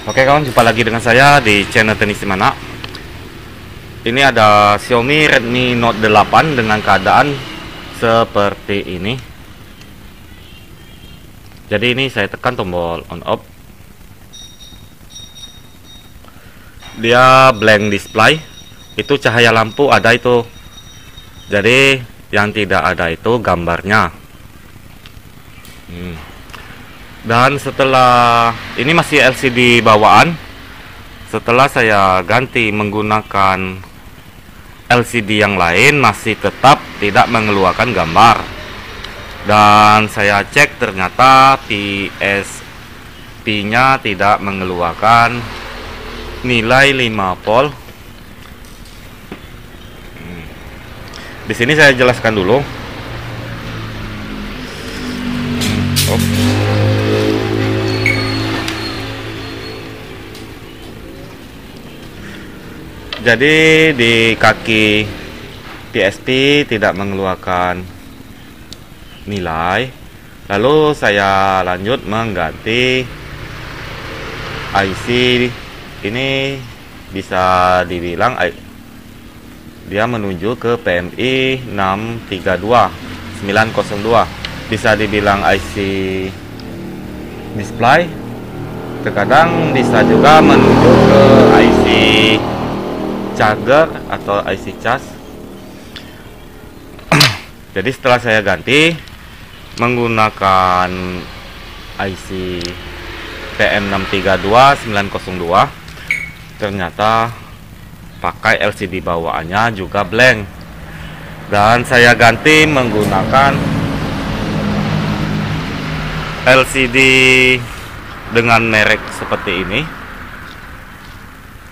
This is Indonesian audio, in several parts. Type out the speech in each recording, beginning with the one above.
Oke kawan, jumpa lagi dengan saya di channel Teknisi Mana. Ini ada Xiaomi Redmi Note 8 dengan keadaan seperti ini. Jadi ini saya tekan tombol on off. Dia blank display. Itu cahaya lampu ada itu. Jadi yang tidak ada itu gambarnya. Dan setelah ini masih LCD bawaan, setelah saya ganti menggunakan LCD yang lain masih tetap tidak mengeluarkan gambar. Dan saya cek ternyata PSP nya tidak mengeluarkan nilai 5 volt. Di sini saya jelaskan dulu. Jadi di kaki PSP tidak mengeluarkan nilai. Lalu saya lanjut mengganti IC. Ini bisa dibilang dia menuju ke PMI 632902. Bisa dibilang IC display. Terkadang bisa juga menuju ke IC charger atau IC charge. Jadi setelah saya ganti menggunakan IC PM632902, ternyata pakai LCD bawaannya juga blank. Dan saya ganti menggunakan LCD dengan merek seperti ini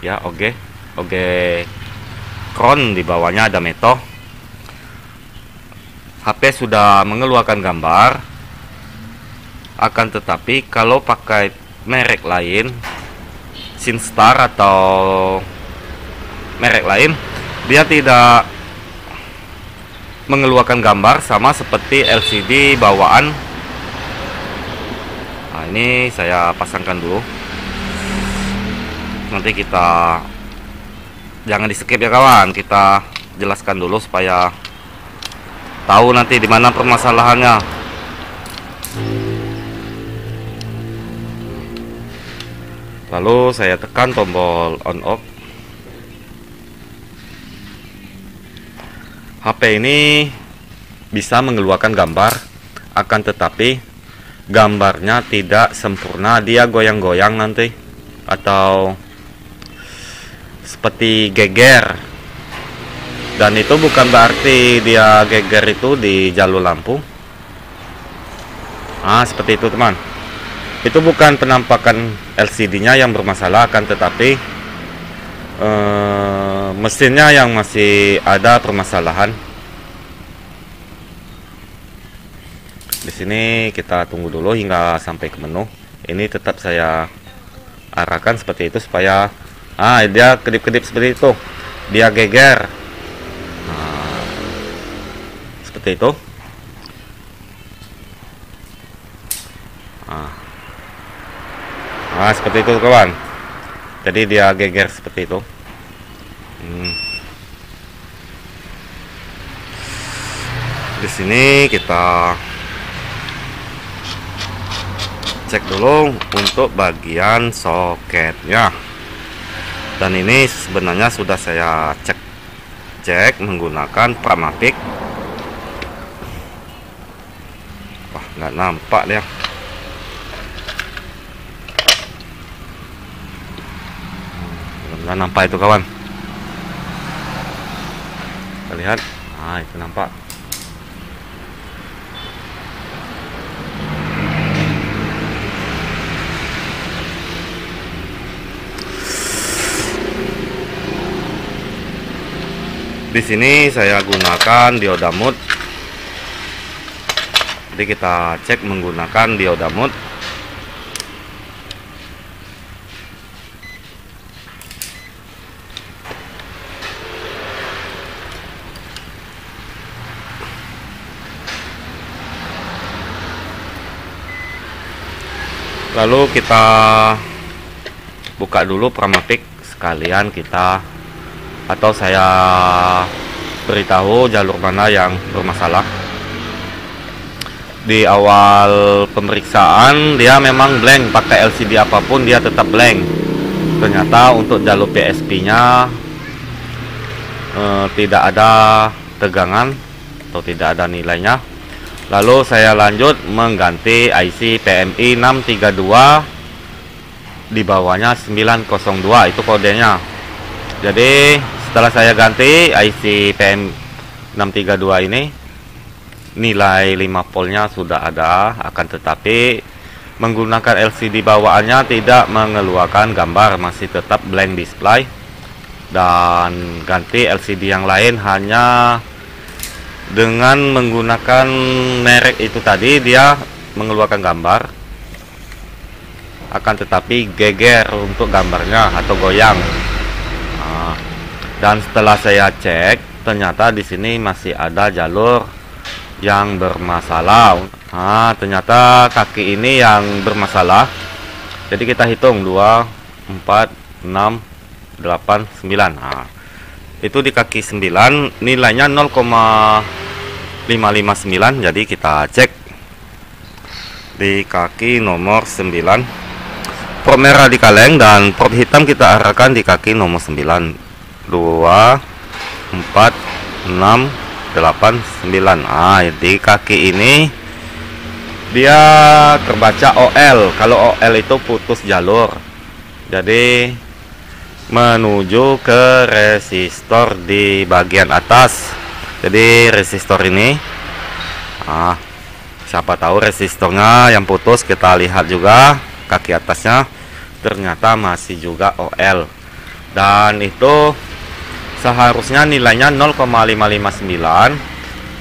ya, oke Crown, di bawahnya ada Meto. HP sudah mengeluarkan gambar, akan tetapi kalau pakai merek lain, Sinstar atau merek lain, dia tidak mengeluarkan gambar sama seperti LCD bawaan. Nah, ini saya pasangkan dulu. Nanti kita jangan di skip ya kawan, kita jelaskan dulu supaya tahu nanti di mana permasalahannya. Lalu saya tekan tombol on off. HP ini bisa mengeluarkan gambar, akan tetapi gambarnya tidak sempurna, dia goyang-goyang nanti atau seperti geger. Dan itu bukan berarti dia geger itu di jalur lampu. Seperti itu teman. Itu bukan penampakan LCD nya yang bermasalah, akan tetapi mesinnya yang masih ada permasalahan. Di sini kita tunggu dulu hingga sampai ke menu. Ini tetap saya arahkan seperti itu supaya dia kedip-kedip seperti itu, dia geger. Seperti itu. Seperti itu kawan. Jadi dia geger seperti itu. Di sini kita cek dulu untuk bagian soketnya. Dan ini sebenarnya sudah saya cek menggunakan Pramatic. Wah, nggak nampak dia. Nggak nampak itu kawan. Kita lihat. Itu nampak. Di sini saya gunakan dioda mode. Jadi kita cek menggunakan dioda mode. Lalu kita buka dulu Pramapic sekalian kita, atau saya beritahu jalur mana yang bermasalah. Di awal pemeriksaan dia memang blank, pakai LCD apapun dia tetap blank. Ternyata untuk jalur PSP nya tidak ada tegangan atau tidak ada nilainya. Lalu saya lanjut mengganti IC PMI 632, di bawahnya 902 itu kodenya. Jadi setelah saya ganti IC PM 632 ini, nilai 5 voltnya sudah ada, akan tetapi menggunakan LCD bawaannya tidak mengeluarkan gambar, masih tetap blank display. Dan ganti LCD yang lain hanya dengan menggunakan merek itu tadi, dia mengeluarkan gambar, akan tetapi geger untuk gambarnya atau goyang. Dan setelah saya cek, ternyata di sini masih ada jalur yang bermasalah. Ternyata kaki ini yang bermasalah. Jadi kita hitung 2, 4, 6, 8, 9. Itu di kaki 9 nilainya 0,559. Jadi kita cek di kaki nomor 9. Prop merah di kaleng dan prop hitam kita arahkan di kaki nomor 9. 2, 4, 6, 8, 9. Di kaki ini dia terbaca OL. Kalau OL itu putus jalur, jadi menuju ke resistor di bagian atas. Jadi resistor ini, siapa tahu resistornya yang putus. Kita lihat juga kaki atasnya, ternyata masih juga OL, dan itu seharusnya nilainya 0,559.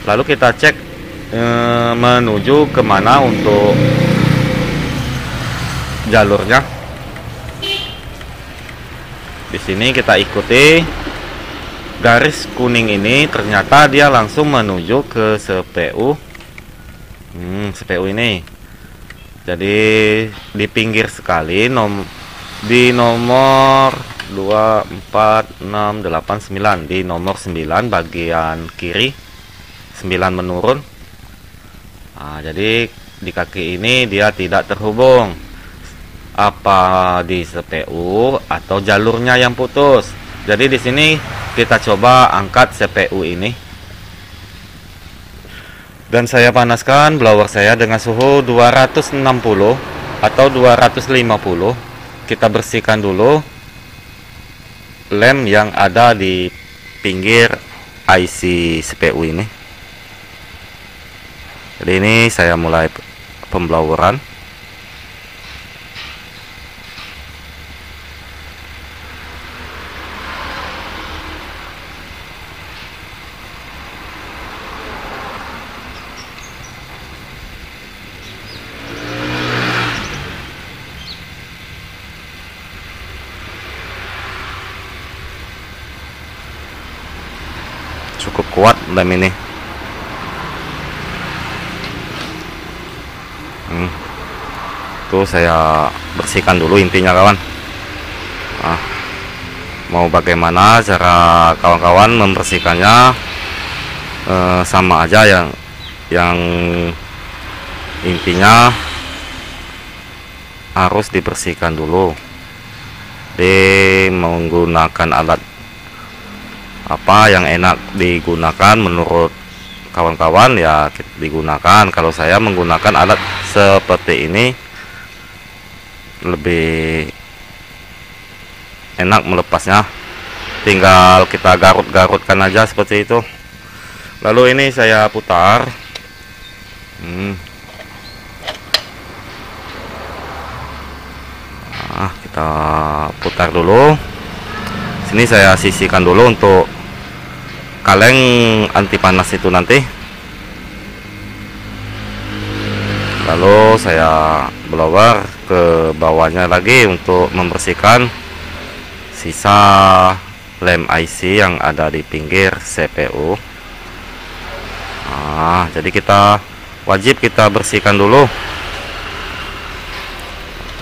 Lalu kita cek menuju kemana untuk jalurnya. Di sini kita ikuti garis kuning ini, ternyata dia langsung menuju ke CPU. CPU ini. Jadi di pinggir sekali, di nomor 2, 4, 6, 8, 9. Di nomor 9 bagian kiri, 9 menurun. Jadi di kaki ini dia tidak terhubung, apa di CPU atau jalurnya yang putus. Jadi di sini kita coba angkat CPU ini, dan saya panaskan blower saya dengan suhu 260 atau 250. Kita bersihkan dulu lem yang ada di pinggir IC CPU ini. Jadi ini saya mulai pembloweran. Cukup kuat lem ini. Tuh saya bersihkan dulu intinya kawan. Mau bagaimana cara kawan-kawan membersihkannya, sama aja, yang intinya harus dibersihkan dulu. Menggunakan alat apa yang enak digunakan menurut kawan-kawan ya digunakan. Kalau saya menggunakan alat seperti ini lebih enak melepasnya, tinggal kita garut-garutkan aja seperti itu. Lalu ini saya putar. Kita putar dulu. Sini saya sisihkan dulu untuk kaleng anti panas itu nanti. Lalu saya blower ke bawahnya lagi untuk membersihkan sisa lem IC yang ada di pinggir CPU. Jadi kita wajib kita bersihkan dulu.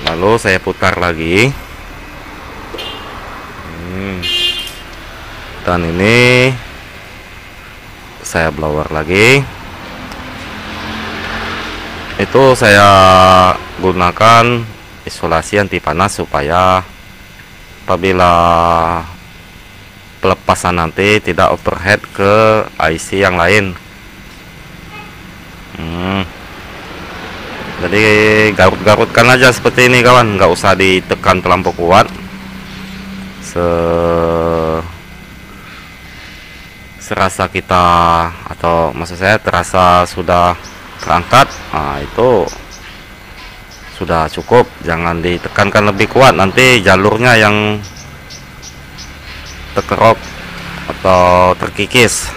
Lalu saya putar lagi. Dan ini saya blower lagi. Itu saya gunakan isolasi anti panas supaya apabila pelepasan nanti tidak overhead ke IC yang lain. Jadi garut-garutkan aja seperti ini kawan, nggak usah ditekan terlampau kuat. Serasa kita, atau maksud saya terasa sudah terangkat, nah itu sudah cukup. Jangan ditekankan lebih kuat, nanti jalurnya yang terkerok atau terkikis.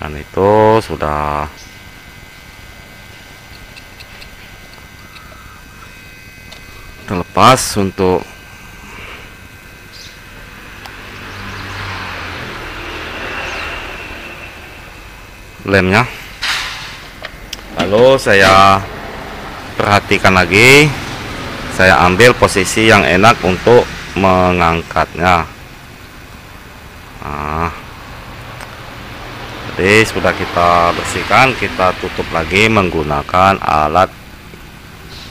Dan itu sudah terlepas untuk lemnya. Lalu saya perhatikan lagi, saya ambil posisi yang enak untuk mengangkatnya. Nah, jadi sudah kita bersihkan, kita tutup lagi menggunakan alat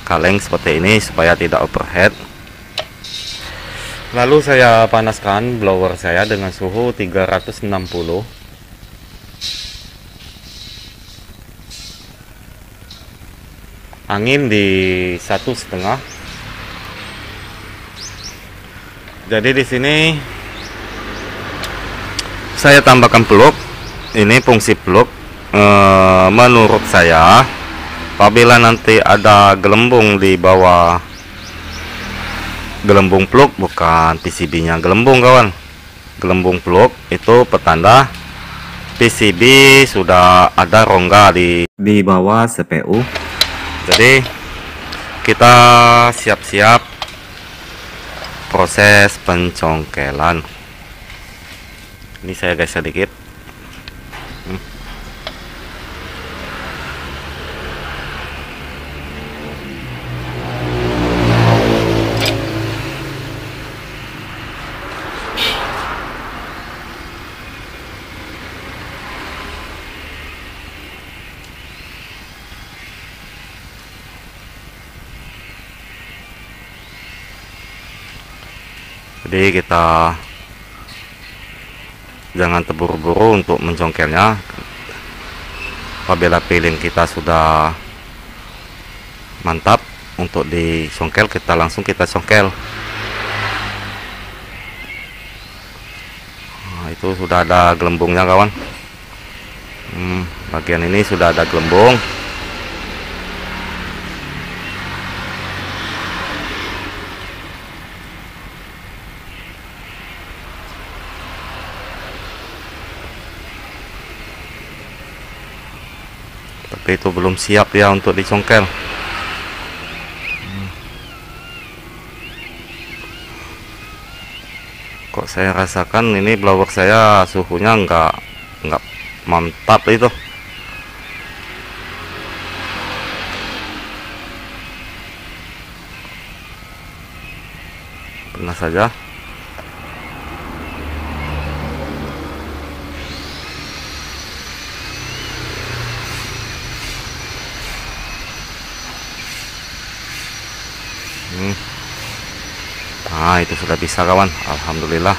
kaleng seperti ini supaya tidak overhead. Lalu saya panaskan blower saya dengan suhu 360. Angin di 1,5. Jadi di sini saya tambahkan plug. Ini fungsi plug, menurut saya apabila nanti ada gelembung di bawah gelembung plug, bukan PCB nya gelembung kawan, gelembung plug itu petanda PCB sudah ada rongga di bawah CPU. Jadi kita siap-siap proses pencongkelan. Ini saya geser sedikit. Jadi kita jangan terburu-buru untuk mencongkelnya. Apabila piling kita sudah mantap untuk dicongkel, kita langsung congkel. Nah, itu sudah ada gelembungnya kawan. Bagian ini sudah ada gelembung. Tapi itu belum siap ya untuk dicongkel. Kok saya rasakan ini blower saya suhunya nggak mantap itu. Pernah saja. Nah, itu sudah bisa kawan, alhamdulillah.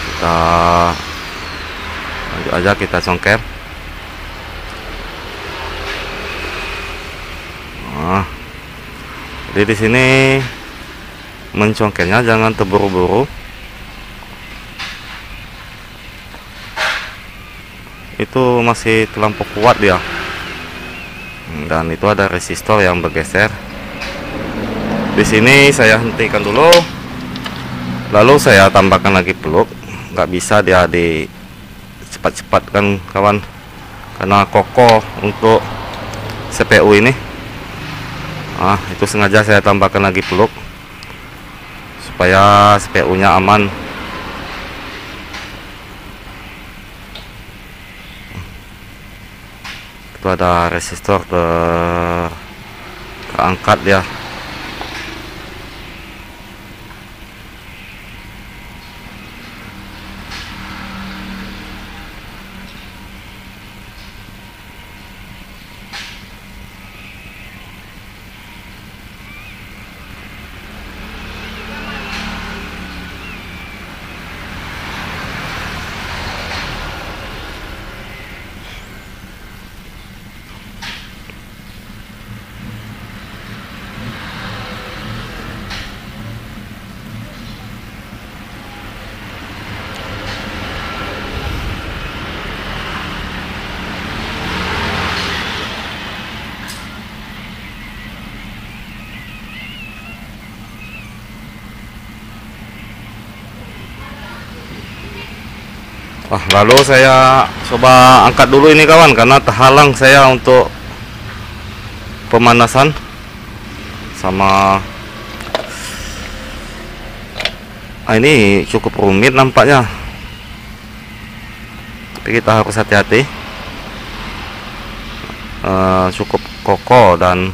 Kita lanjut aja, kita congkel. Nah, jadi di sini mencongkelnya jangan terburu-buru. Itu masih terlampau kuat dia. Dan itu ada resistor yang bergeser. Di sini saya hentikan dulu, lalu saya tambahkan lagi plug. Nggak bisa dia di cepat-cepatkan kawan, karena kokoh untuk CPU ini. Nah, itu sengaja saya tambahkan lagi plug supaya CPU nya aman. Itu ada resistor terangkat dia. Lalu saya coba angkat dulu ini kawan, karena terhalang saya untuk pemanasan sama ini cukup rumit nampaknya, tapi kita harus hati-hati. Cukup kokoh, dan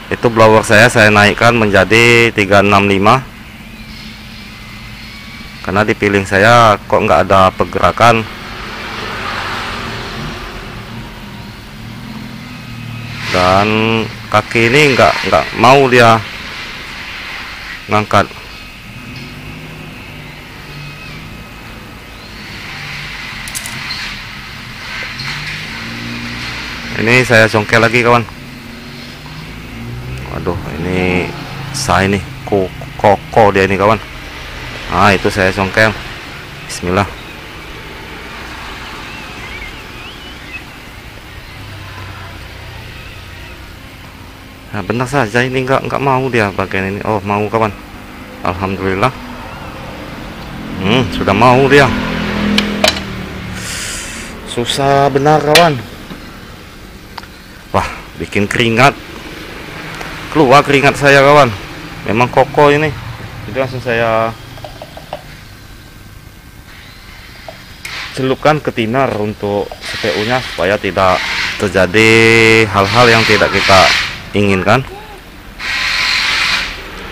itu blower saya naikkan menjadi 365 karena di piling saya kok nggak ada pergerakan. Dan kaki ini nggak mau dia ngangkat. Ini saya congkel lagi kawan. Waduh, ini saya nih kokoh dia ini kawan. Nah, itu saya congkel. Bismillah. Nah, benar saja ini nggak mau dia bagian ini. Oh, mau kawan. Alhamdulillah. Sudah mau dia. Susah benar kawan. Wah, bikin keringat. Keluar keringat saya kawan. Memang kokoh ini. Jadi langsung saya celupkan ke thinner untuk CPU nya supaya tidak terjadi hal-hal yang tidak kita inginkan.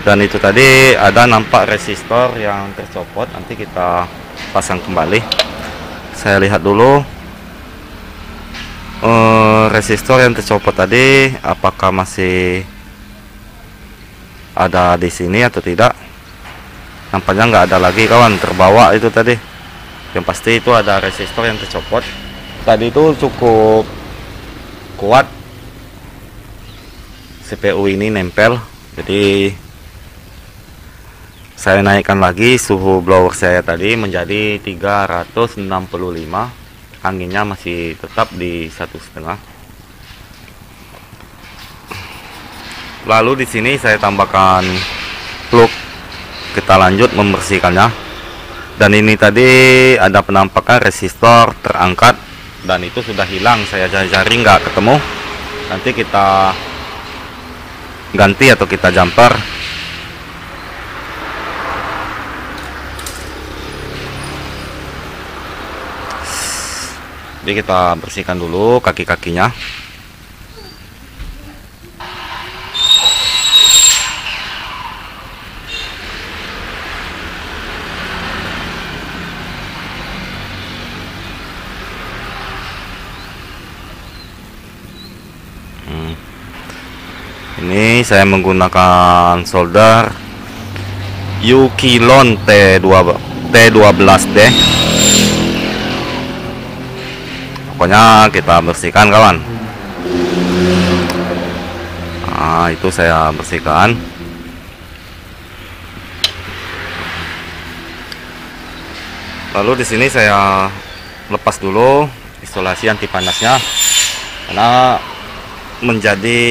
Dan itu tadi ada nampak resistor yang tercopot, nanti kita pasang kembali. Saya lihat dulu resistor yang tercopot tadi apakah masih ada di sini atau tidak. Nampaknya nggak ada lagi kawan, terbawa itu tadi. Yang pasti itu ada resistor yang tercopot. Tadi itu cukup kuat CPU ini nempel. Jadi saya naikkan lagi suhu blower saya tadi menjadi 365. Anginnya masih tetap di 1,5. Lalu di sini saya tambahkan plug. Kita lanjut membersihkannya. Dan ini tadi ada penampakan resistor terangkat, dan itu sudah hilang. Saya cari-cari nggak ketemu. Nanti kita ganti atau kita jumper. Jadi kita bersihkan dulu kaki-kakinya. Ini saya menggunakan solder Yukilon T12D. Pokoknya kita bersihkan kawan. Nah, itu saya bersihkan. Lalu di sini saya lepas dulu isolasi anti panasnya, karena menjadi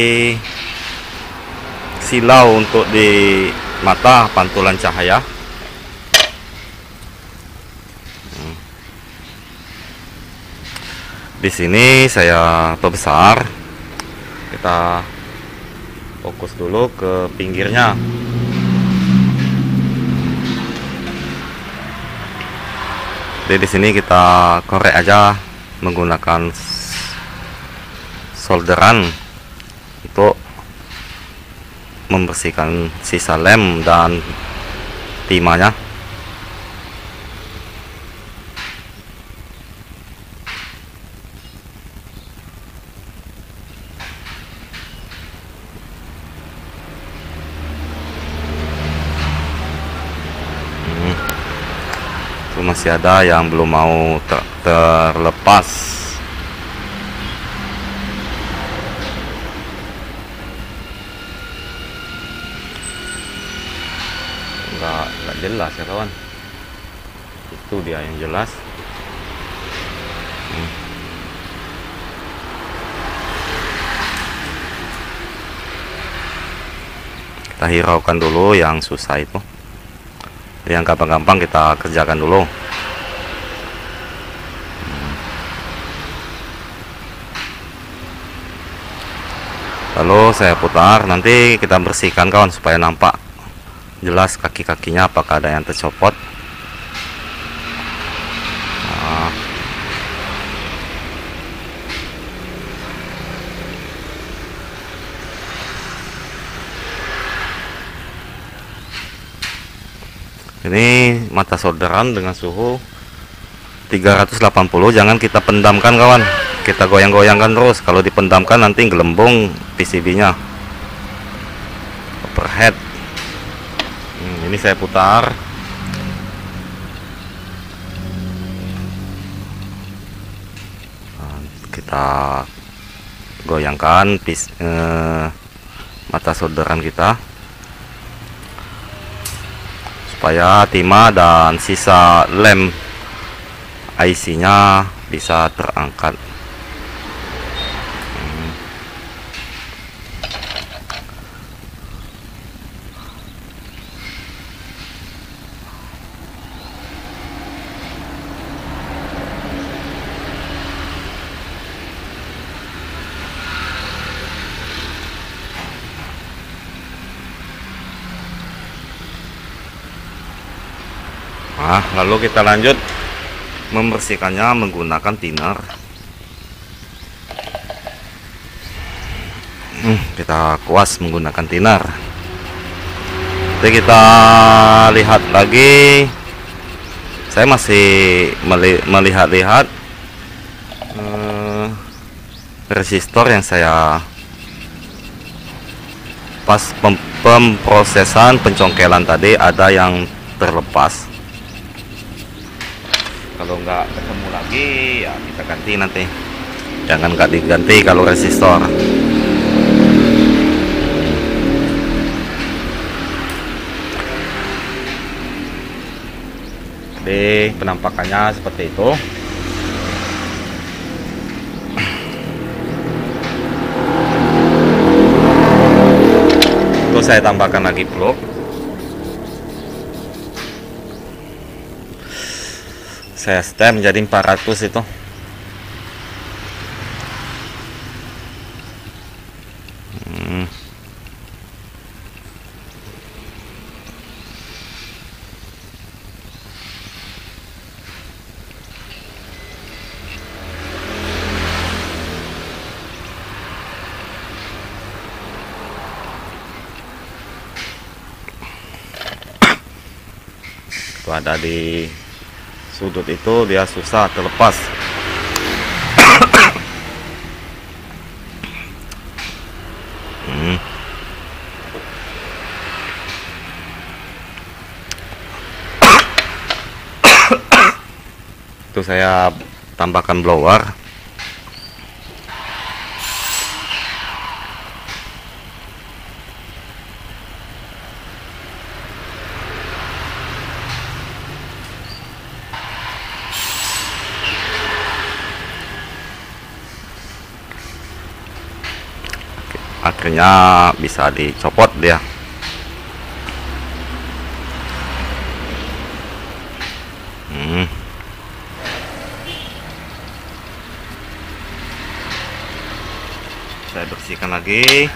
silau untuk di mata pantulan cahaya. Di sini saya perbesar. Kita fokus dulu ke pinggirnya. Jadi di sini kita korek aja menggunakan solderan untuk membersihkan sisa lem dan timahnya. Masih ada yang belum mau terlepas. Nggak jelas ya kawan, itu dia yang jelas. Kita hiraukan dulu yang susah itu, yang gampang-gampang kita kerjakan dulu. Lalu saya putar, nanti kita bersihkan kawan supaya nampak jelas kaki-kakinya apakah ada yang tercopot. Ini mata solderan dengan suhu 380, jangan kita pendamkan kawan, kita goyang-goyangkan terus. Kalau dipendamkan nanti gelembung PCB-nya, overhead. Ini saya putar. Kita goyangkan mata solderan kita supaya timah dan sisa lem IC-nya bisa terangkat. Nah, lalu kita lanjut membersihkannya menggunakan thinner. Kita kuas menggunakan thinner. Jadi kita lihat lagi. Saya masih melihat-lihat resistor yang saya pas pemprosesan pencongkelan tadi ada yang terlepas. Kalau nggak ketemu lagi ya kita ganti nanti, jangan nggak diganti kalau resistor. Jadi penampakannya seperti itu. Terus saya tambahkan lagi plug. Saya setem menjadi 400 itu. Itu ada di sudut itu, dia susah terlepas. Itu saya tambahkan blower. Akhirnya bisa dicopot dia. Saya bersihkan lagi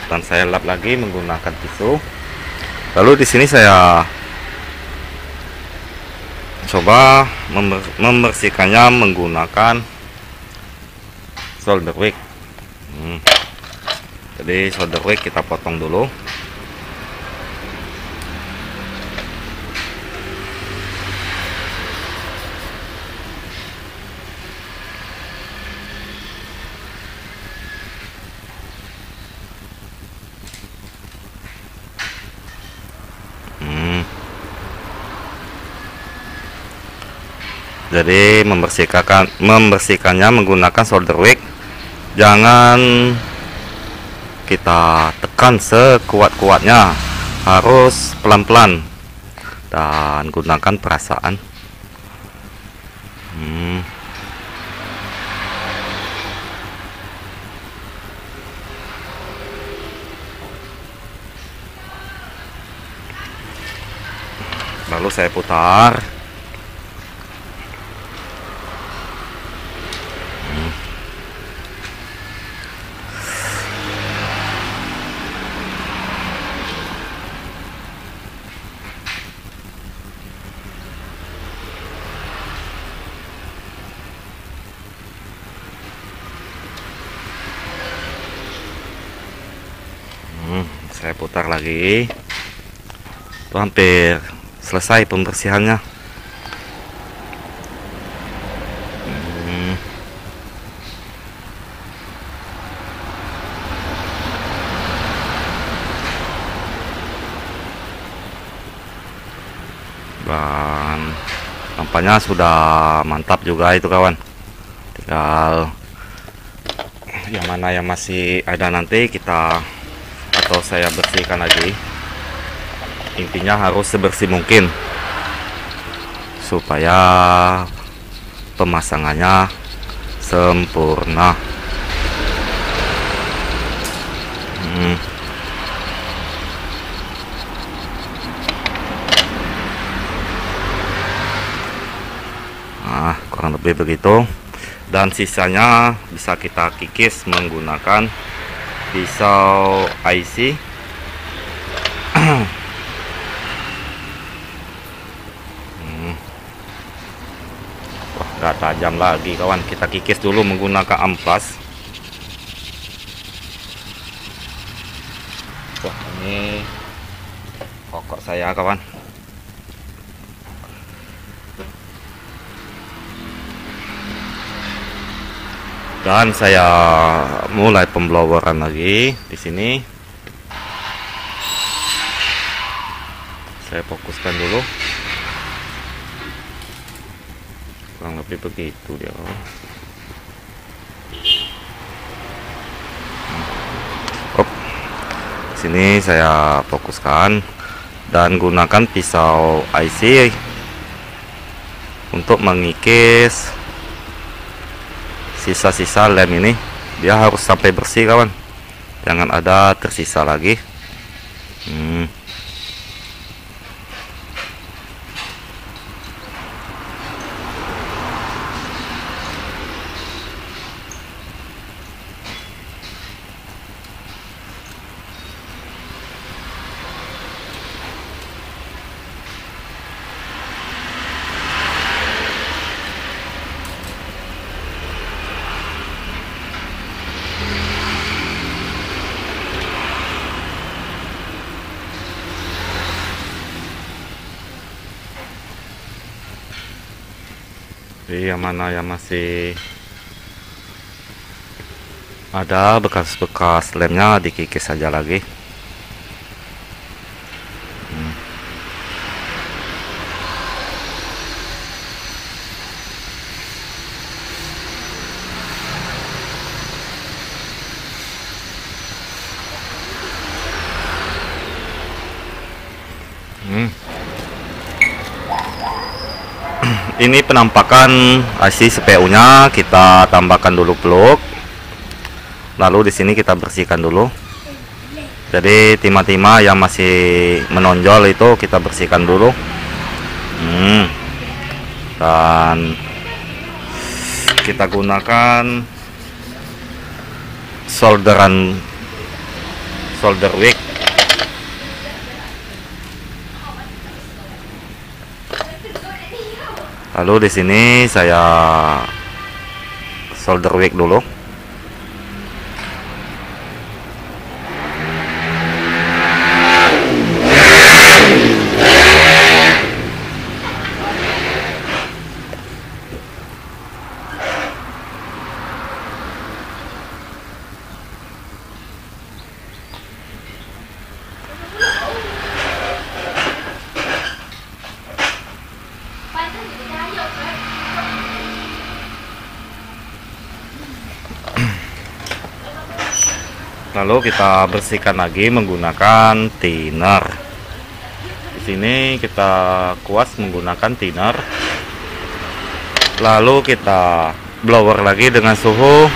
dan saya lap lagi menggunakan tisu. Lalu di sini saya coba membersihkannya menggunakan solder wick. Jadi solder wick kita potong dulu. Jadi membersihkannya menggunakan solder wick, jangan kita tekan sekuat-kuatnya, harus pelan-pelan dan gunakan perasaan. Lalu saya putar. Saya putar lagi. Itu hampir selesai pembersihannya. Dan nampaknya sudah mantap juga itu kawan. Tinggal yang mana yang masih ada nanti kita atau saya bersihkan lagi. Intinya harus sebersih mungkin supaya pemasangannya sempurna. Nah, kurang lebih begitu. Dan sisanya bisa kita kikis menggunakan pisau IC. Wah, nggak tajam lagi kawan, kita kikis dulu menggunakan amplas. Wah, ini pokok saya kawan. Dan saya mulai pembloweran lagi di sini. Saya fokuskan dulu. Kurang lebih begitu dia. Sini saya fokuskan dan gunakan pisau IC untuk mengikis sisa-sisa lem ini. Dia harus sampai bersih kawan, jangan ada tersisa lagi. Jadi yang mana yang masih ada bekas-bekas lemnya dikikis saja lagi. Ini penampakan IC CPU nya, kita tambahkan dulu plug. Lalu di sini kita bersihkan dulu. Jadi timah-timah yang masih menonjol itu kita bersihkan dulu. Dan kita gunakan solder wick. Lalu di sini saya solder wick dulu. Lalu kita bersihkan lagi menggunakan thinner. Di sini kita kuas menggunakan thinner. Lalu kita blower lagi dengan suhu.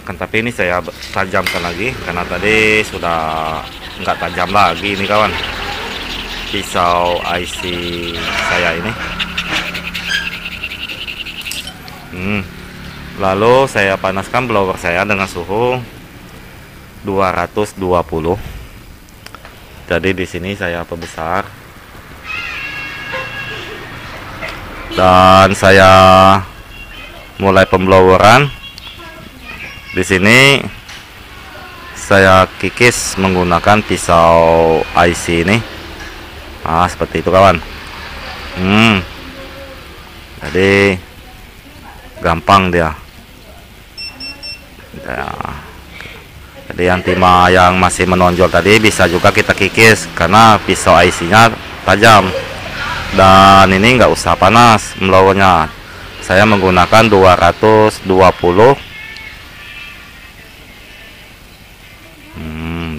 Kan tapi ini saya tajamkan lagi karena tadi sudah nggak tajam lagi ini kawan. Pisau IC saya ini. Lalu saya panaskan blower saya dengan suhu 220. Jadi di sini saya perbesar dan saya mulai pembloweran. Di sini saya kikis menggunakan pisau IC ini. Nah, seperti itu kawan. Jadi gampang dia. Jadi yang timah yang masih menonjol tadi bisa juga kita kikis karena pisau IC-nya tajam. Dan ini nggak usah panas blowernya. Saya menggunakan 220.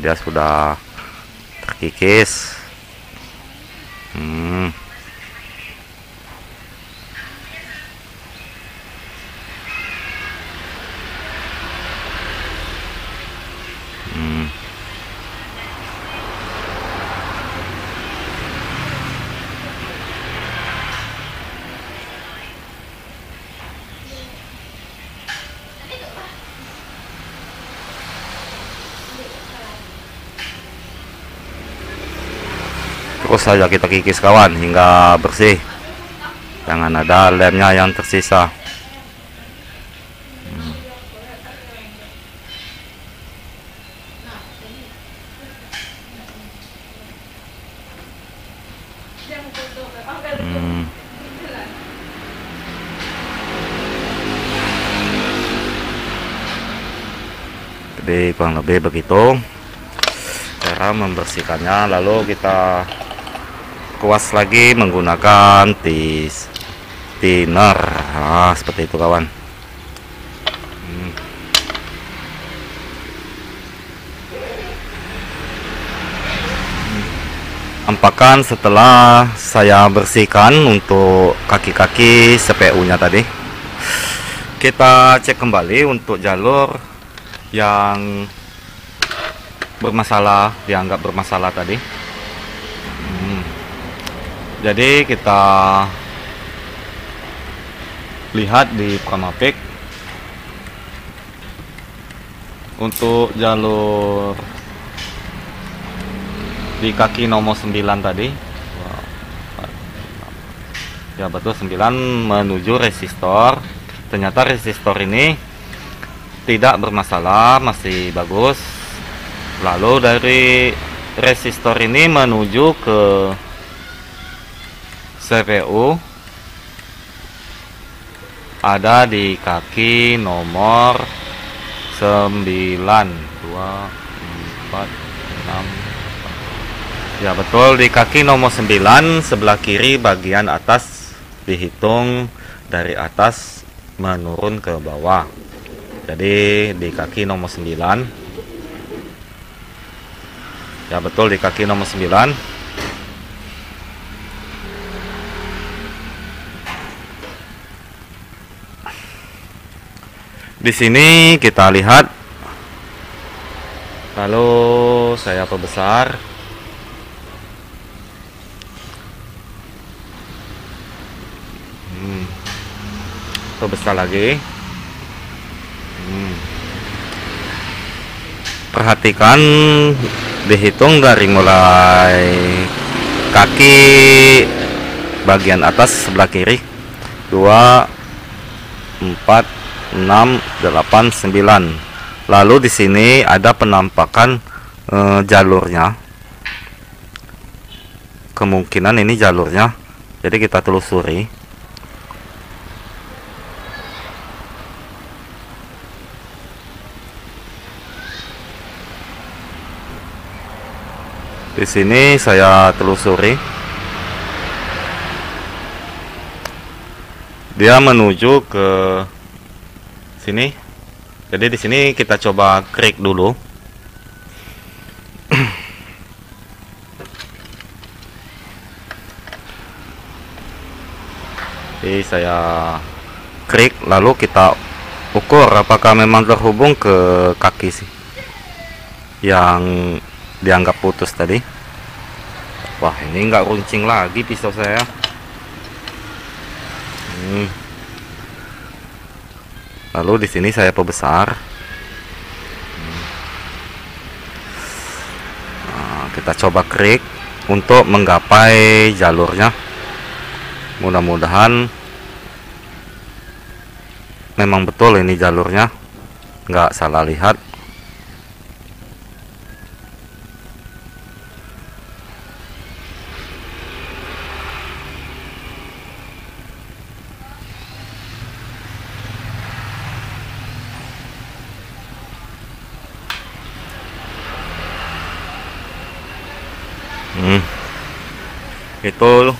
Dia sudah terkikis. Terus saja kita kikis kawan hingga bersih, jangan ada lemnya yang tersisa. Jadi kurang lebih begitu cara membersihkannya. Lalu kita kuas lagi menggunakan thinner. Nah, seperti itu kawan. Ampakan setelah saya bersihkan untuk kaki-kaki CPU nya tadi, kita cek kembali untuk jalur yang bermasalah, dianggap bermasalah tadi. Jadi kita lihat di Pramapek untuk jalur di kaki nomor 9 tadi. Ya betul, 9 menuju resistor. Ternyata resistor ini tidak bermasalah, masih bagus. Lalu dari resistor ini menuju ke CPU ada di kaki nomor 9, 2, 4, 6. Ya betul, di kaki nomor 9 sebelah kiri bagian atas, dihitung dari atas menurun ke bawah. Jadi di kaki nomor 9. Ya betul, di kaki nomor 9. Di sini kita lihat. Lalu saya perbesar. Perbesar lagi. Perhatikan, dihitung dari mulai kaki bagian atas sebelah kiri 2, 4, 6, 8, 9. Lalu di sini ada penampakan jalurnya. Kemungkinan ini jalurnya. Jadi kita telusuri. Di sini saya telusuri. Dia menuju ke sini Jadi di sini kita coba klik dulu. Jadi saya klik, lalu kita ukur apakah memang terhubung ke kaki sih yang dianggap putus tadi. Wah, ini nggak runcing lagi pisau saya. Lalu di sini saya perbesar. Nah, kita coba klik untuk menggapai jalurnya. Mudah-mudahan memang betul ini jalurnya, nggak salah lihat. Itu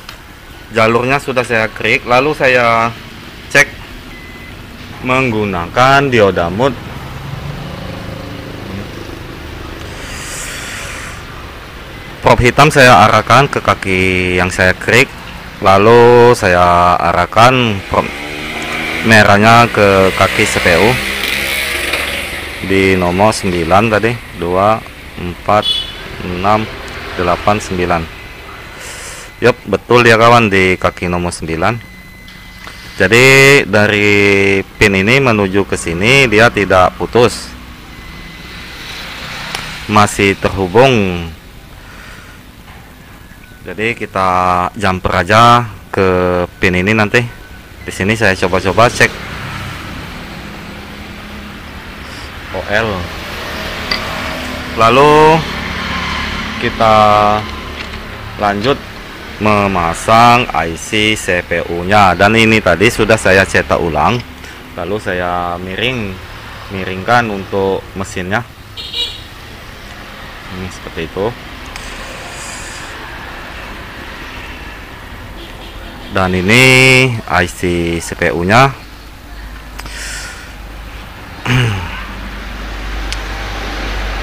jalurnya sudah saya klik, lalu saya cek menggunakan dioda mode. Prop hitam saya arahkan ke kaki yang saya klik, lalu saya arahkan prop merahnya ke kaki CPU di nomor 9 tadi. 2 4 6 8 9. Yup, betul ya kawan, di kaki nomor 9. Jadi dari pin ini menuju ke sini dia tidak putus, masih terhubung. Jadi kita jumper aja ke pin ini nanti. Di sini saya coba-coba cek OL. Lalu kita lanjut memasang IC CPU-nya, dan ini tadi sudah saya cetak ulang, lalu saya miringkan untuk mesinnya. Seperti itu. Dan ini IC CPU-nya.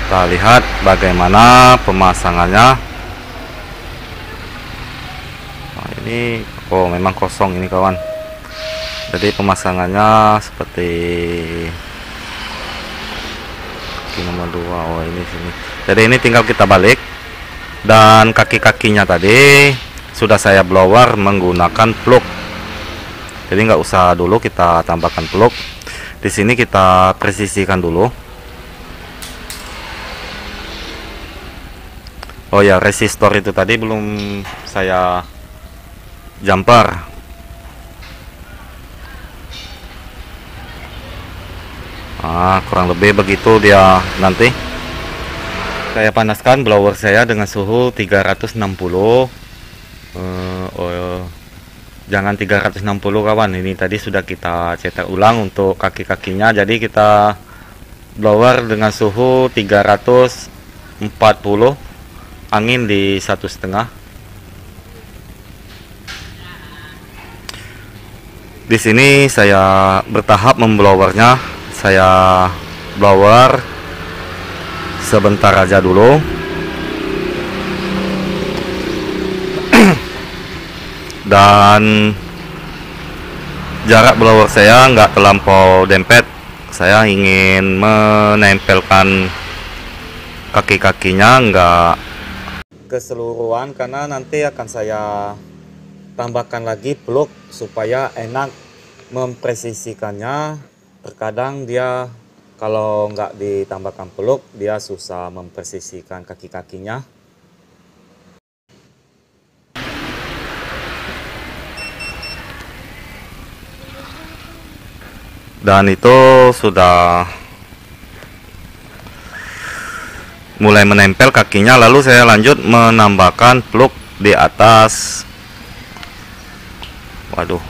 Kita lihat bagaimana pemasangannya. Ini memang kosong ini kawan. Jadi pemasangannya seperti nomor 2. Ini sini. Jadi ini tinggal kita balik, dan kaki-kakinya tadi sudah saya blower menggunakan plug. Jadi nggak usah dulu kita tambahkan plug. Di sini kita presisikan dulu. Oh ya, resistor itu tadi belum saya jumper. Kurang lebih begitu dia nanti. Saya panaskan blower saya dengan suhu 360. Jangan 360 kawan, ini tadi sudah kita cetak ulang untuk kaki-kakinya. Jadi kita blower dengan suhu 340, angin di 1,5. Di sini saya bertahap memblowernya. Saya blower sebentar aja dulu. Dan jarak blower saya nggak terlampau dempet. Saya ingin menempelkan kaki-kakinya nggak keseluruhan, karena nanti akan saya tambahkan lagi plug supaya enak mempresisikannya. Terkadang dia kalau nggak ditambahkan plug dia susah mempresisikan kaki-kakinya. Dan itu sudah mulai menempel kakinya, lalu saya lanjut menambahkan plug di atas. Waduh,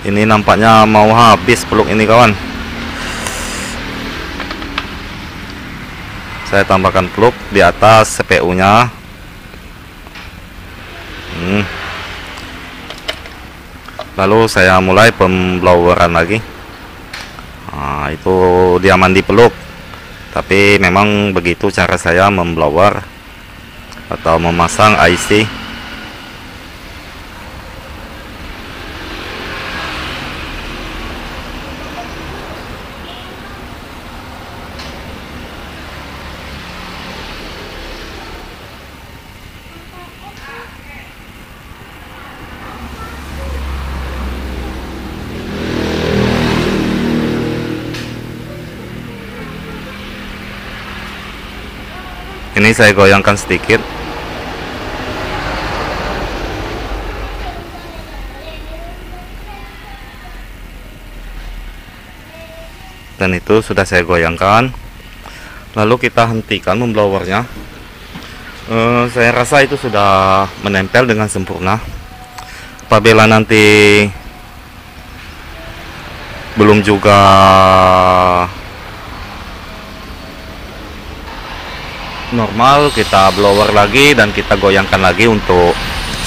ini nampaknya mau habis plug ini kawan. Saya tambahkan plug di atas CPU-nya. Lalu saya mulai pembloweran lagi. Nah, itu dia mandi peluk. Tapi memang begitu cara saya memblower atau memasang IC. Ini saya goyangkan sedikit. Dan itu sudah saya goyangkan. Lalu kita hentikan memblowernya. Saya rasa itu sudah menempel dengan sempurna. Apabila nanti belum juga normal, kita blower lagi dan kita goyangkan lagi untuk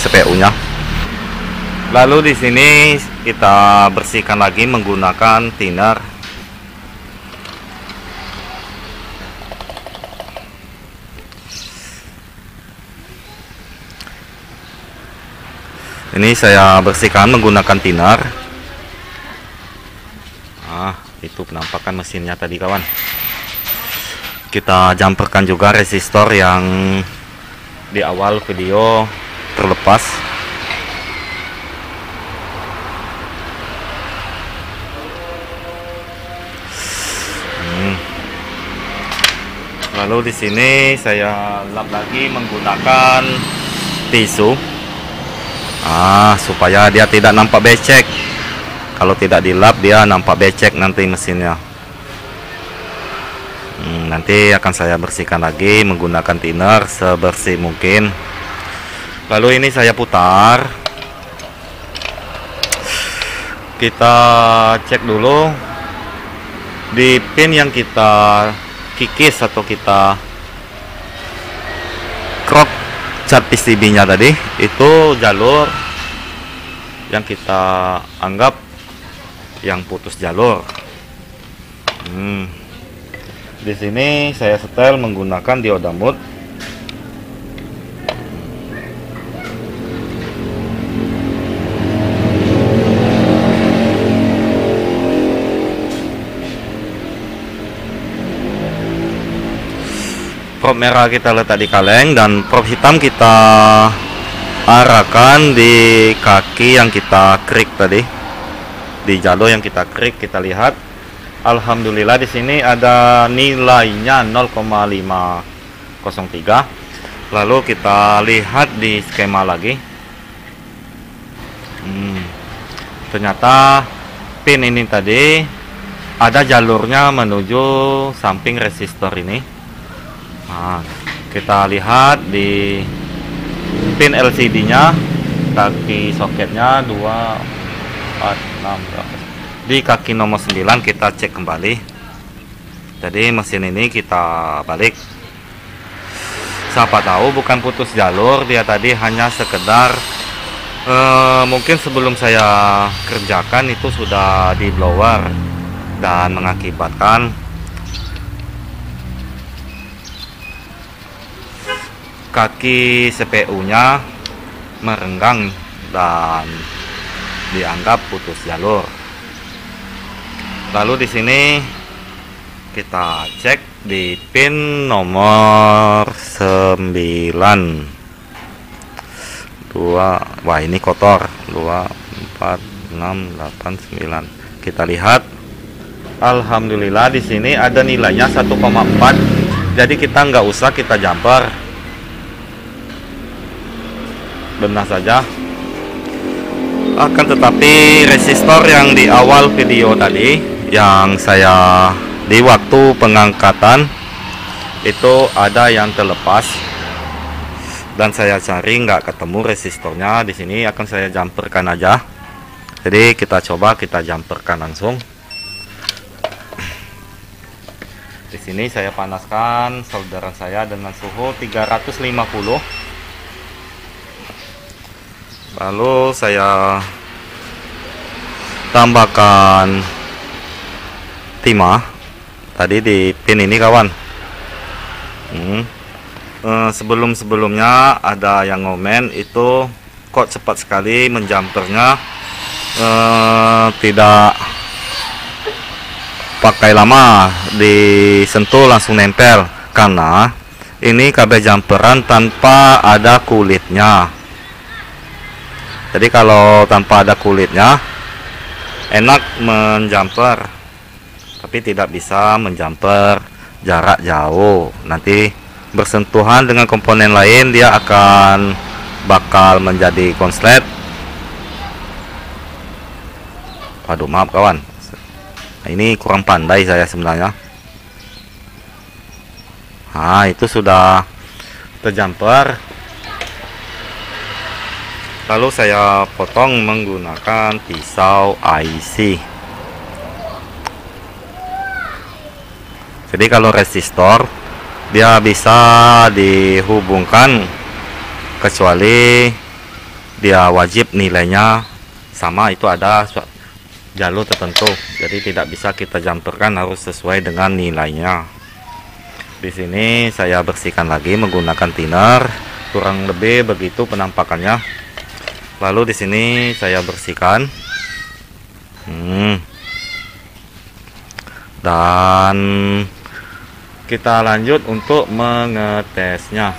CPU-nya. Lalu di sini kita bersihkan lagi menggunakan thinner. Ini saya bersihkan menggunakan thinner. Nah, itu penampakan mesinnya tadi kawan. Kita jumperkan juga resistor yang di awal video terlepas. Lalu di sini saya lap lagi menggunakan tisu. Supaya dia tidak nampak becek. Kalau tidak dilap dia nampak becek nanti mesinnya. Nanti akan saya bersihkan lagi menggunakan thinner sebersih mungkin. Lalu ini saya putar. Kita cek dulu di pin yang kita kikis atau kita krok cat PCB-nya tadi, itu jalur yang kita anggap yang putus jalur. Di sini saya setel menggunakan dioda mode. Prop merah kita letak di kaleng dan prop hitam kita arahkan di kaki yang kita krik tadi, di jalur yang kita krik. Kita lihat. Alhamdulillah di sini ada nilainya 0,503. Lalu kita lihat di skema lagi. Ternyata pin ini tadi ada jalurnya menuju samping resistor ini. Nah, kita lihat di pin LCD-nya, kaki soketnya 2, 4, 6, berapa? Di kaki nomor 9 kita cek kembali. Jadi mesin ini kita balik. Siapa tahu bukan putus jalur, dia tadi hanya sekedar mungkin sebelum saya kerjakan itu sudah di blower dan mengakibatkan kaki CPU-nya merenggang dan dianggap putus jalur. Lalu di sini kita cek di pin nomor 9. 2, wah ini kotor. 2, 4, 6, 8, 9. Kita lihat. Alhamdulillah di sini ada nilainya 1,4. Jadi kita nggak usah kita jumper. Benar saja. Akan tetapi resistor yang di awal video tadi, yang saya di waktu pengangkatan itu ada yang terlepas dan saya cari nggak ketemu resistornya. Di sini akan saya jumperkan aja. Jadi kita coba kita jumperkan langsung. Di sini saya panaskan solderan saya dengan suhu 350. Lalu saya tambahkan timah tadi di pin ini kawan. Sebelumnya ada yang ngomen itu kok cepat sekali menjumpernya, tidak pakai lama disentuh langsung nempel, karena ini KB jumperan tanpa ada kulitnya. Jadi kalau tanpa ada kulitnya enak menjumper, tapi tidak bisa menjumper jarak jauh. Nanti bersentuhan dengan komponen lain dia akan bakal menjadi konslet. Waduh, maaf kawan, ini kurang pandai saya sebenarnya. Nah, itu sudah terjumper. Lalu saya potong menggunakan pisau IC. Jadi kalau resistor dia bisa dihubungkan, kecuali dia wajib nilainya sama, itu ada jalur tertentu. Jadi tidak bisa kita jumperkan, harus sesuai dengan nilainya. Di sini saya bersihkan lagi menggunakan thinner, kurang lebih begitu penampakannya. Lalu di sini saya bersihkan, dan kita lanjut untuk mengetesnya.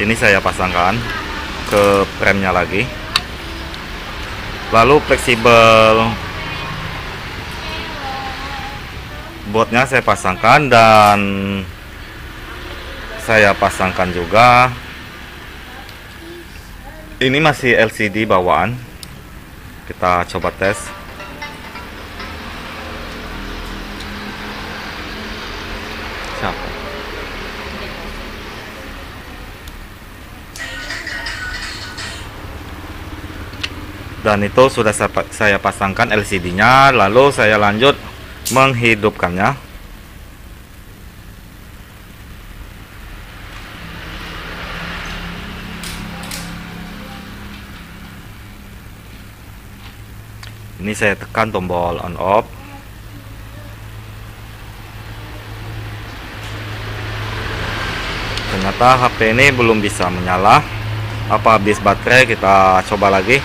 Ini saya pasangkan ke premnya lagi, lalu fleksibel boardnya saya pasangkan, dan saya pasangkan juga. Ini masih LCD bawaan, kita coba tes. Siapa? Dan itu sudah saya pasangkan LCD-nya, lalu saya lanjut menghidupkannya. Ini saya tekan tombol on off. Ternyata HP ini belum bisa menyala. Apa habis baterai? Kita coba lagi.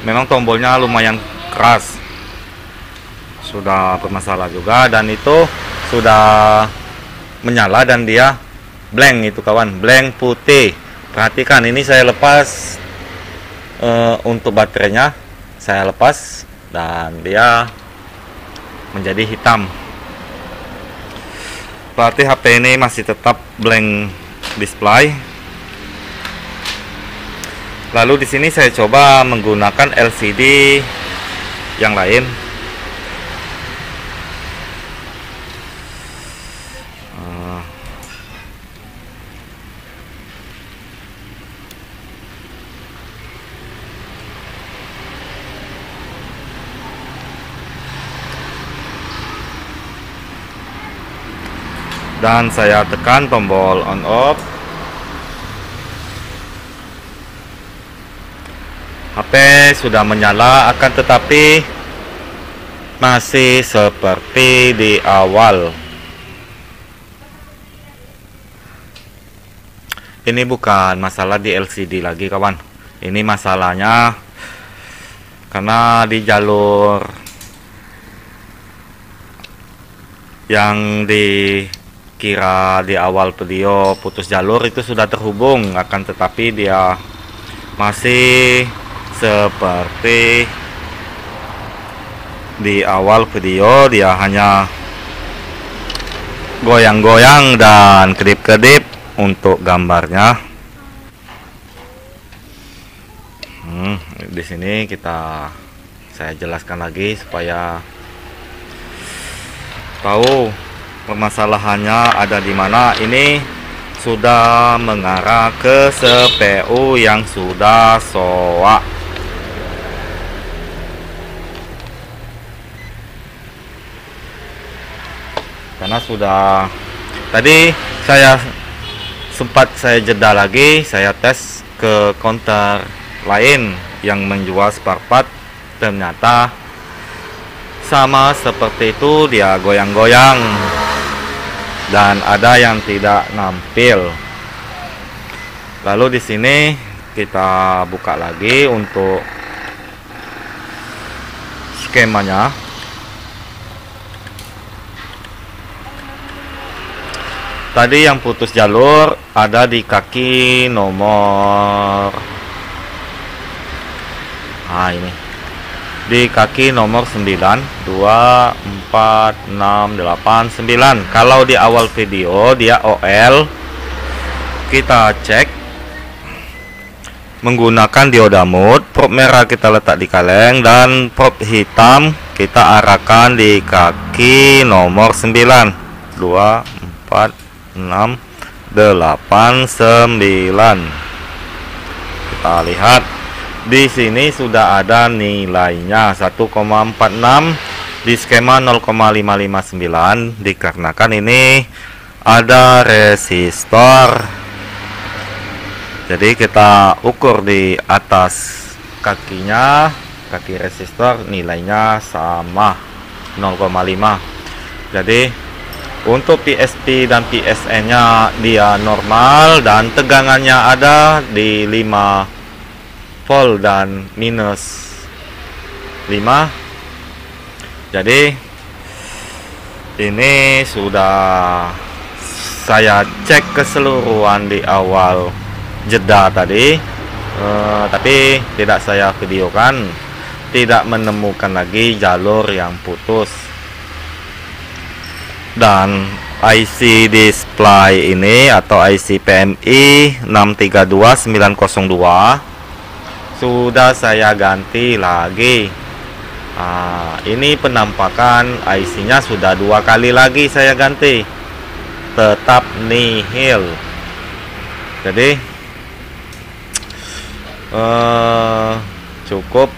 Memang tombolnya lumayan keras, sudah bermasalah juga, dan itu sudah menyala dan dia blank itu kawan, blank putih. Perhatikan, ini saya lepas untuk baterainya, saya lepas dan dia menjadi hitam. Berarti HP ini masih tetap blank display. Lalu di sini saya coba menggunakan LCD yang lain. Dan saya tekan tombol on off. HP sudah menyala, akan tetapi masih seperti di awal. Ini bukan masalah di LCD lagi kawan, ini masalahnya karena di jalur yang dikira di awal video putus jalur itu sudah terhubung, akan tetapi dia masih seperti di awal video, dia hanya goyang-goyang dan kedip-kedip untuk gambarnya. Di sini saya jelaskan lagi supaya tahu permasalahannya ada di mana. Ini sudah mengarah ke CPU yang sudah soak. Karena sudah tadi sempat saya jeda lagi, saya tes ke counter lain yang menjual spare part ternyata sama seperti itu, dia goyang-goyang dan ada yang tidak nampil. Lalu di sini kita buka lagi untuk skemanya. Tadi yang putus jalur ada di kaki nomor, ini di kaki nomor 9, 2, 4, 6, 8, 9. Kalau di awal video dia OL, kita cek menggunakan dioda mode. Prop merah kita letak di kaleng dan prop hitam kita arahkan di kaki nomor 9, 2, 4, 6, 8, 9. Kita lihat di sini sudah ada nilainya 1,46 di skema 0,559, dikarenakan ini ada resistor. Jadi kita ukur di atas kakinya, kaki resistor nilainya sama 0,5. Jadi untuk PSP dan PSN nya dia normal dan tegangannya ada di 5 volt dan minus 5. Jadi ini sudah saya cek keseluruhan di awal jeda tadi, tapi tidak saya videokan, tidak menemukan lagi jalur yang putus. Dan IC display ini atau IC PMI 632902 sudah saya ganti lagi. Ini penampakan IC-nya sudah 2 kali lagi saya ganti, tetap nihil. Jadi cukup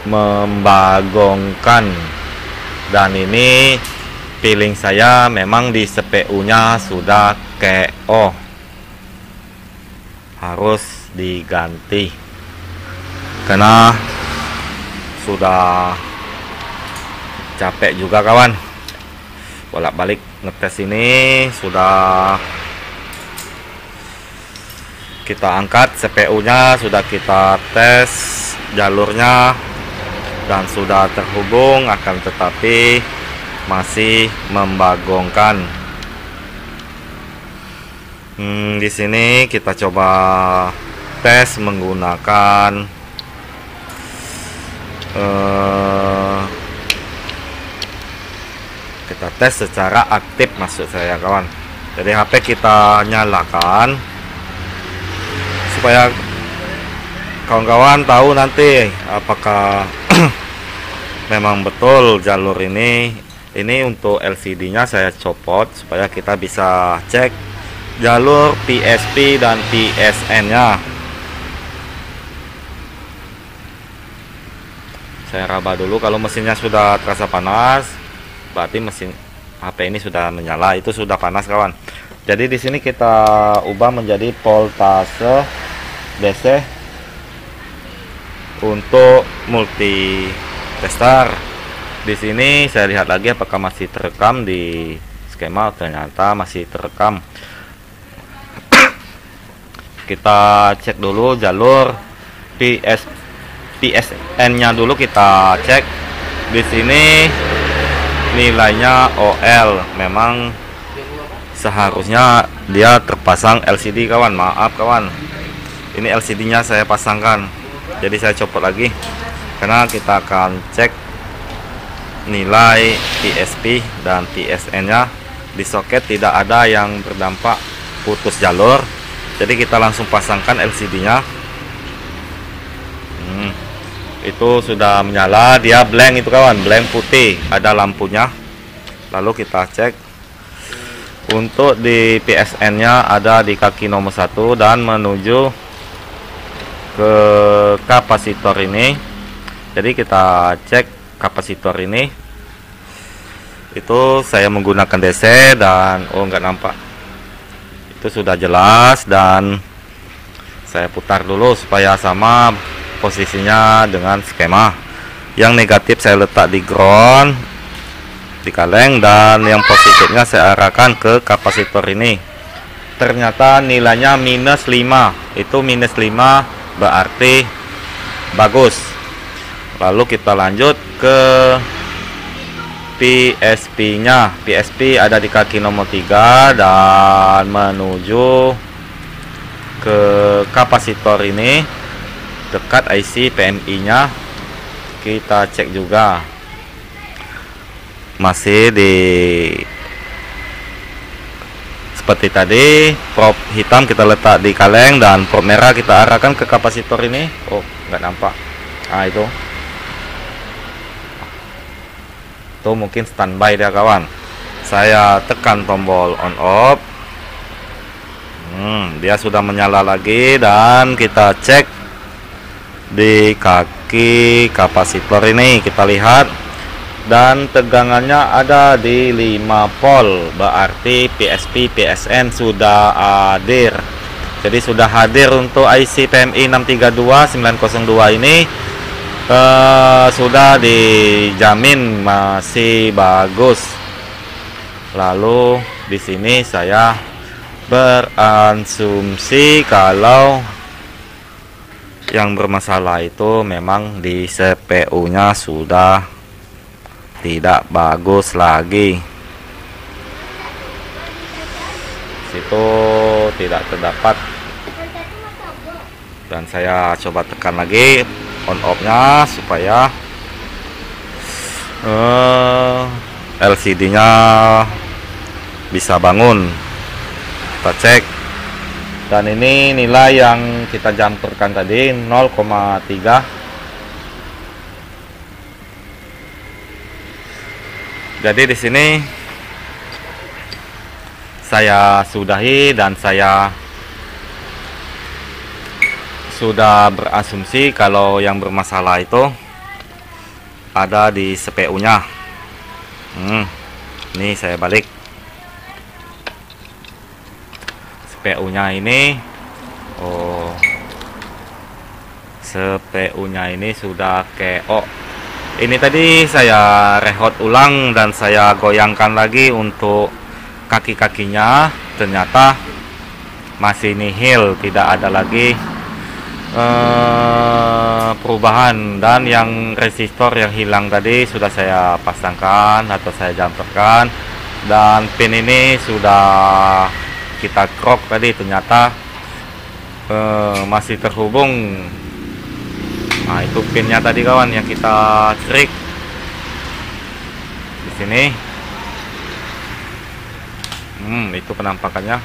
membagongkan. Dan ini feeling saya memang di CPU-nya sudah KO, harus diganti karena sudah capek juga kawan bolak-balik ngetes ini. Sudah kita angkat CPU-nya, sudah kita tes jalurnya dan sudah terhubung, akan tetapi masih membagongkan. Di sini kita coba tes menggunakan kita tes secara aktif, maksud saya kawan. Jadi HP kita nyalakan supaya kawan-kawan tahu nanti apakah memang betul jalur ini. Ini untuk LCD nya saya copot supaya kita bisa cek jalur PSP dan PSN nya. Saya raba dulu. Kalau mesinnya sudah terasa panas, berarti mesin HP ini sudah menyala. Itu sudah panas kawan. Jadi di sini kita ubah menjadi voltase DC untuk multi tester. Di sini saya lihat lagi apakah masih terekam di skema. Ternyata masih terekam. Kita cek dulu jalur PSN-nya dulu, kita cek. Di sini nilainya OL. Memang seharusnya dia terpasang LCD kawan. Maaf kawan, ini LCD-nya saya pasangkan. Jadi saya copot lagi karena kita akan cek nilai PSP dan PSN-nya. Di soket tidak ada yang berdampak putus jalur. Jadi kita langsung pasangkan LCD-nya. Itu sudah menyala, dia blank itu kawan, blank putih, ada lampunya. Lalu kita cek untuk di PSN nya ada di kaki nomor 1 dan menuju ke kapasitor ini. Jadi kita cek kapasitor ini, itu saya menggunakan DC dan nggak nampak, itu sudah jelas. Dan saya putar dulu supaya sama posisinya dengan skema. Yang negatif saya letak di ground, di kaleng, dan yang positifnya saya arahkan ke kapasitor ini. Ternyata nilainya minus 5. Itu minus 5 berarti bagus. Lalu kita lanjut ke PSP nya. PSP ada di kaki nomor 3 dan menuju ke kapasitor ini dekat IC PMI nya. Kita cek juga masih di seperti tadi. Prop hitam kita letak di kaleng dan prop merah kita arahkan ke kapasitor ini. Oh, nggak nampak. Nah, itu mungkin standby dia kawan. Saya tekan tombol on off. Dia sudah menyala lagi dan kita cek di kaki kapasitor ini, kita lihat, dan tegangannya ada di 5 volt, berarti PSP PSN sudah hadir. Jadi sudah hadir untuk IC PMI 632902 ini. Sudah dijamin masih bagus. Lalu di sini saya berasumsi kalau yang bermasalah itu memang di CPU-nya sudah tidak bagus lagi. Situ tidak terdapat. Dan saya coba tekan lagi on off-nya supaya LCD-nya bisa bangun. Kita cek, dan ini nilai yang kita jumperkan tadi 0,3. Jadi di sini saya sudahi dan saya sudah berasumsi kalau yang bermasalah itu ada di CPU-nya. Ini saya balik. CPU-nya ini, CPU-nya ini sudah KO. Ini tadi saya rehot ulang dan saya goyangkan lagi untuk kaki-kakinya. Ternyata masih nihil, tidak ada lagi perubahan. Dan yang resistor yang hilang tadi sudah saya pasangkan atau saya jumperkan, dan pin ini sudah kita krok tadi, ternyata masih terhubung. Nah, itu pinnya tadi kawan yang kita trik di sini. Itu penampakannya.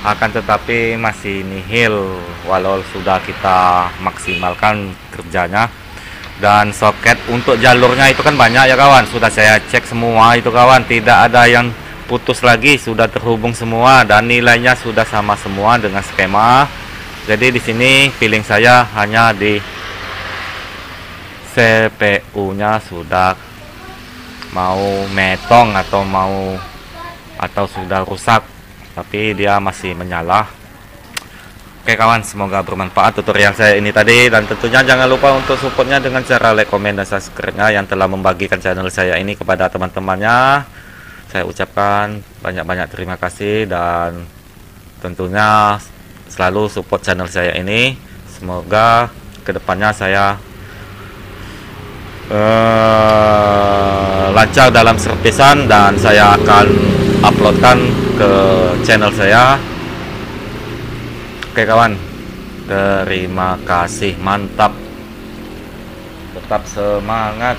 Akan tetapi masih nihil walau sudah kita maksimalkan kerjanya. Dan soket untuk jalurnya itu kan banyak ya kawan, sudah saya cek semua itu kawan, tidak ada yang putus lagi, sudah terhubung semua dan nilainya sudah sama semua dengan skema. Jadi di sini feeling saya hanya di CPU-nya sudah mau metong atau sudah rusak, tapi dia masih menyala. Oke kawan, semoga bermanfaat tutorial saya ini tadi, dan tentunya jangan lupa untuk supportnya dengan cara like, komen, dan subscribe-nya yang telah membagikan channel saya ini kepada teman-temannya. Saya ucapkan banyak-banyak terima kasih, dan tentunya selalu support channel saya ini. Semoga kedepannya saya lancar dalam servisan, dan saya akan uploadkan ke channel saya. Oke kawan, terima kasih, mantap, tetap semangat.